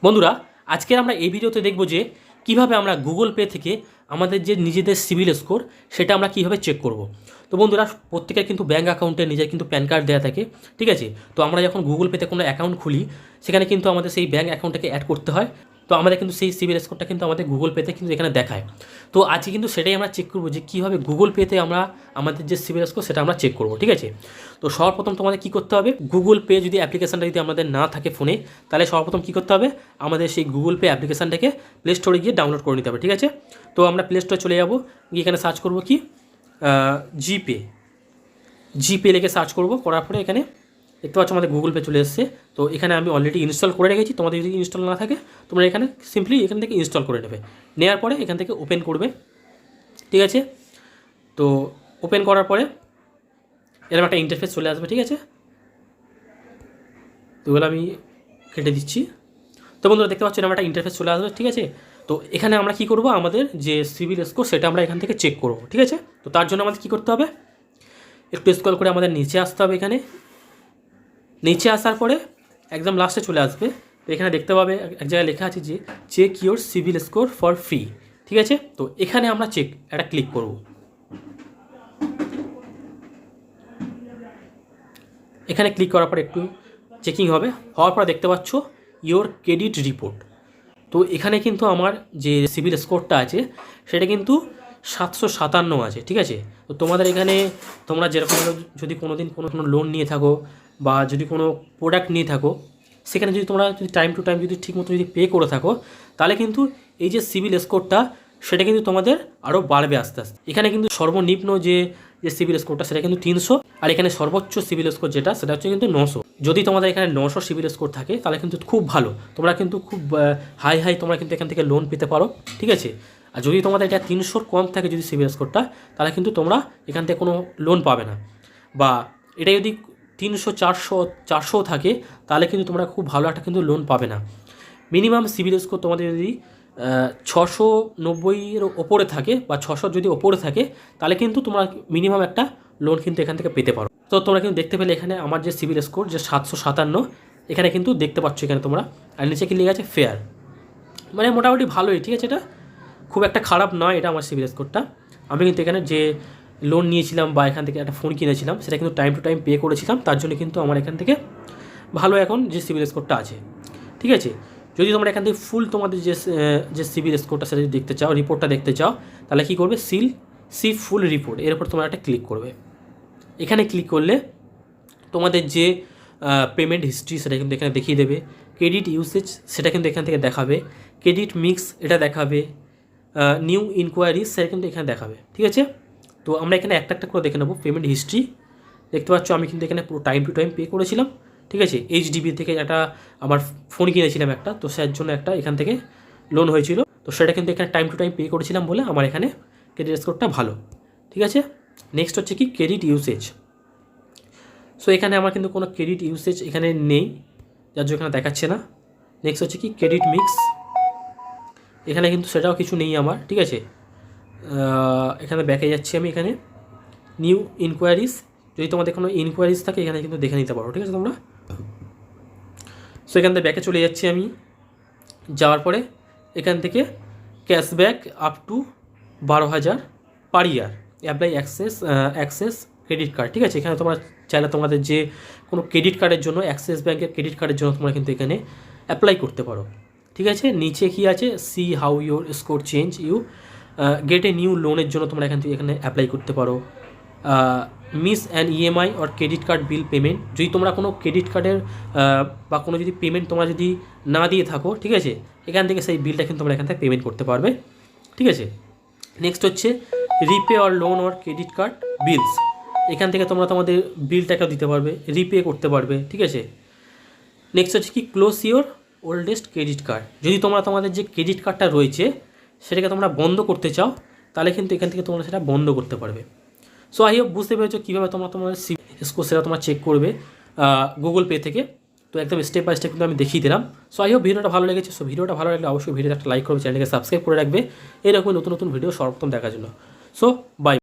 বন্ধুরা, আজকের আমরা এই ভিডিওতে দেখব যে কিভাবে আমরা গুগল পে থেকে আমাদের যে নিজেদের সিবিল স্কোর সেটা আমরা কিভাবে চেক করব। তো বন্ধুরা, প্রত্যেকের কিন্তু ব্যাঙ্ক অ্যাকাউন্টে নিজের কিন্তু প্যান কার্ড দেওয়া থাকে, ঠিক আছে। তো আমরা যখন গুগল পেতে কোনো অ্যাকাউন্ট খুলি সেখানে কিন্তু আমাদের সেই ব্যাঙ্ক অ্যাকাউন্টটাকে অ্যাড করতে হয়। তো আমাদের কিন্তু সেই সিবিল স্কোরটা কিন্তু আমাদের গুগল পেতে কিন্তু এখানে দেখায়। তো আজকে কিন্তু সেটাই আমরা চেক করবো যে কীভাবে গুগল পেতে আমরা আমাদের যে সিবিল স্কোর সেটা আমরা চেক করবো, ঠিক আছে। তো সর্বপ্রথম তোমাদের কী করতে হবে, গুগল পে যদি অ্যাপ্লিকেশানটা যদি আমাদের না থাকে ফোনে, তাহলে সর্বপ্রথম কী করতে হবে, আমাদের সেই গুগল পে অ্যাপ্লিকেশানটাকে প্লে স্টোরে গিয়ে ডাউনলোড করে নিতে হবে, ঠিক আছে। তো আমরা প্লে স্টোরে চলে যাবো, গিয়ে এখানে সার্চ করবো কি জিপে জিপে লিখে সার্চ করবো। করার পরে এখানে দেখতে পাচ্ছ আমাদের গুগল পে চলে এসেছে। তো এখানে আমি অলরেডি ইনস্টল করে রেখেছি, তোমাদের যদি ইনস্টল না থাকে তোমরা এখানে সিম্পলি এখান থেকে ইনস্টল করে নেবে। নেওয়ার পরে এখান থেকে ওপেন করবে, ঠিক আছে। তো ওপেন করার পরে এরকম একটা ইন্টারফেস চলে আসবে, ঠিক আছে। তো এগুলো আমি কেটে দিচ্ছি। তো বন্ধুরা দেখতে পাচ্ছ এরকম একটা ইন্টারফেস চলে আসবে, ঠিক আছে। তো এখানে আমরা কী করবো, আমাদের যে সিবিল স্কোর সেটা আমরা এখান থেকে চেক করবো, ঠিক আছে। তো তার জন্য আমাদের কী করতে হবে, একটু স্ক্রল করে আমাদের নিচে আসতে হবে। এখানে নিচে আসার পরে একদম লাস্টে চলে আসবে। তো এখানে দেখতে পাবে এক জায়গায় লেখা আছে যে check your CIBIL score for free, ঠিক আছে। তো এখানে আমরা একটা ক্লিক করব। এখানে ক্লিক করার পর একটু চেকিং হবে, হওয়ার পর দেখতে পাচ্ছ ইওর ক্রেডিট রিপোর্ট। তো এখানে কিন্তু আমার যে সিবিল স্কোরটা আছে সেটা কিন্তু 757 আছে, ঠিক আছে। তো তোমাদের এখানে তোমরা যেরকম যদি কোনো দিন কোনো লোন নিয়ে থাকো বা যদি কোনো প্রোডাক্ট নিয়ে থাকো, সেখানে যদি তোমরা যদি টাইম টু টাইম যদি ঠিকমতো যদি পে করে থাকো, তাহলে কিন্তু এই যে সিবিল স্কোরটা সেটা কিন্তু তোমাদের আরও বাড়বে আস্তে আস্তে। এখানে কিন্তু সর্বনিম্ন যে সিবিল স্কোরটা সেটা কিন্তু 300, আর এখানে সর্বোচ্চ সিবিল স্কোর যেটা সেটা হচ্ছে কিন্তু 900। যদি তোমাদের এখানে 900 সিবিল স্কোর থাকে তাহলে কিন্তু খুব ভালো, তোমরা কিন্তু খুব হাই তোমরা কিন্তু এখান থেকে লোন পেতে পারো, ঠিক আছে। আর যদি তোমাদের এটা 300 কম থাকে যদি সিবিল স্কোরটা, তাহলে কিন্তু তোমরা এখান থেকে কোনো লোন পাবে না। বা এটা যদি 300 400 থাকে তাহলে কিন্তু তোমরা খুব ভালো একটা কিন্তু লোন পাবে না। মিনিমাম সিবিল স্কোর তোমাদের যদি 690-এর ওপরে থাকে বা 600 যদি ওপরে থাকে, তাহলে কিন্তু তোমরা মিনিমাম একটা লোন কিন্তু এখান থেকে পেতে পারো। তো তোমরা কিন্তু দেখতে পেলে এখানে আমার যে সিবিল স্কোর যে 757, এখানে কিন্তু দেখতে পাচ্ছ এখানে তোমরা। আর নিচে কি লেখা আছে ফেয়ার, মানে মোটামুটি ভালোই, ঠিক আছে। এটা খুব একটা খারাপ নয় এটা আমার সিবিল স্কোরটা। আমি কিন্তু এখানে যে লোন নিয়েছিলাম বা এখান থেকে একটা ফোন কিনেছিলাম সেটা কিন্তু টাইম টু টাইম পে করেছিলাম, তার জন্য কিন্তু আমার এখান থেকে ভালো এখন যে সিবিল স্কোরটা আছে, ঠিক আছে। যদি তোমরা এখান থেকে ফুল তোমাদের যে সিবিল স্কোরটা সেটা যদি দেখতে চাও, রিপোর্টটা দেখতে চাও, তাহলে কী করবে, সি ফুল রিপোর্ট, এর উপর তোমরা একটা ক্লিক করবে। এখানে ক্লিক করলে তোমাদের যে পেমেন্ট হিস্ট্রি সেটা কিন্তু এখানে দেখিয়ে দেবে। ক্রেডিট ইউসেজ সেটা কিন্তু এখান থেকে দেখাবে। ক্রেডিট মিক্স এটা দেখাবে। নিউ ইনকোয়ারিজ সেটা কিন্তু এখানে দেখাবে, ঠিক আছে। তো আমরা এখানে একটা একটা করে দেখে নেবো। পেমেন্ট হিস্ট্রি দেখতে পাচ্ছ আমি কিন্তু এখানে পুরো টাইম টু টাইম পে করেছিলাম, ঠিক আছে। এইচডিবি থেকে একটা আমার ফোন কিনেছিলাম একটা, তো সেটার জন্য একটা এখান থেকে লোন হয়েছিল, তো সেটা কিন্তু এখানে টাইম টু টাইম পে করেছিলাম বলে আমার এখানে ক্রেডিট স্কোরটা ভালো, ঠিক আছে। নেক্সট হচ্ছে কি ক্রেডিট ইউসেজ। সো এখানে আমার কিন্তু কোনো ক্রেডিট ইউসেজ এখানে নেই, যার জন্য এখানে দেখাচ্ছে না। নেক্সট হচ্ছে কি ক্রেডিট মিক্স, এখানে কিন্তু সেটাও কিছু নেই আমার, ঠিক আছে। এখানে ব্যাকে যাচ্ছি আমি। এখানে নিউ ইনকোয়ারিজ, যদি তোমাদের কোনো ইনকোয়ারিজ থাকে এখানে কিন্তু দেখে নিতে পারো, ঠিক আছে তোমরা। সো এখান থেকে ব্যাকে চলে যাচ্ছি আমি। যাওয়ার পরে এখান থেকে cashback up to 12,000 per year apply access credit card, ঠিক আছে। এখানে তোমরা চাইলে তোমাদের যে কোনো ক্রেডিট কার্ডের জন্য, অ্যাক্সিস ব্যাঙ্কের ক্রেডিট কার্ডের জন্য তোমরা কিন্তু এখানে অ্যাপ্লাই করতে পারো, ঠিক আছে। নিচে কি আছে, see how your score change you get a new লোনের জন্য তোমরা এখান থেকে এখানে অ্যাপ্লাই করতে পারো। Miss an EMI or credit card bill payment, যদি তোমরা কোনো ক্রেডিট কার্ডের বা কোনো যদি পেমেন্ট তোমরা যদি না দিয়ে থাকো, ঠিক আছে, এখান থেকে সেই বিলটা কিন্তু তোমরা এখান থেকে পেমেন্ট করতে পারবে, ঠিক আছে। নেক্সট হচ্ছে repay or loan or credit card bills, এখান থেকে তোমরা তোমাদের বিলটাকেও দিতে পারবে, রিপে করতে পারবে, ঠিক আছে। নেক্সট হচ্ছে কি close your oldest credit card, যদি তোমরা তোমাদের যে ক্রেডিট কার্ডটা রয়েছে সেটাকে তোমরা বন্ধ করতে চাও, তাহলে কিন্তু এখান থেকে তোমরা সেটা বন্ধ করতে পারবে। সো আই হোপ বুঝতে পেরেছো কীভাবে তোমরা তোমাদের সিবিল স্কোর সেটা তোমরা চেক করবে গুগল পে থেকে। তো একদম স্টেপ বাই স্টেপ কিন্তু আমি দেখিয়ে দিলাম। সো আই হোপ ভিডিওটা ভালো লেগেছে। সো ভিডিওটা ভালো লাগলে অবশ্যই ভিডিওটা একটা লাইক করবে, চ্যানেলকে সাবস্ক্রাইব করে রাখবে এরকম নতুন নতুন ভিডিও সর্বপ্রথম দেখার জন্য। So by.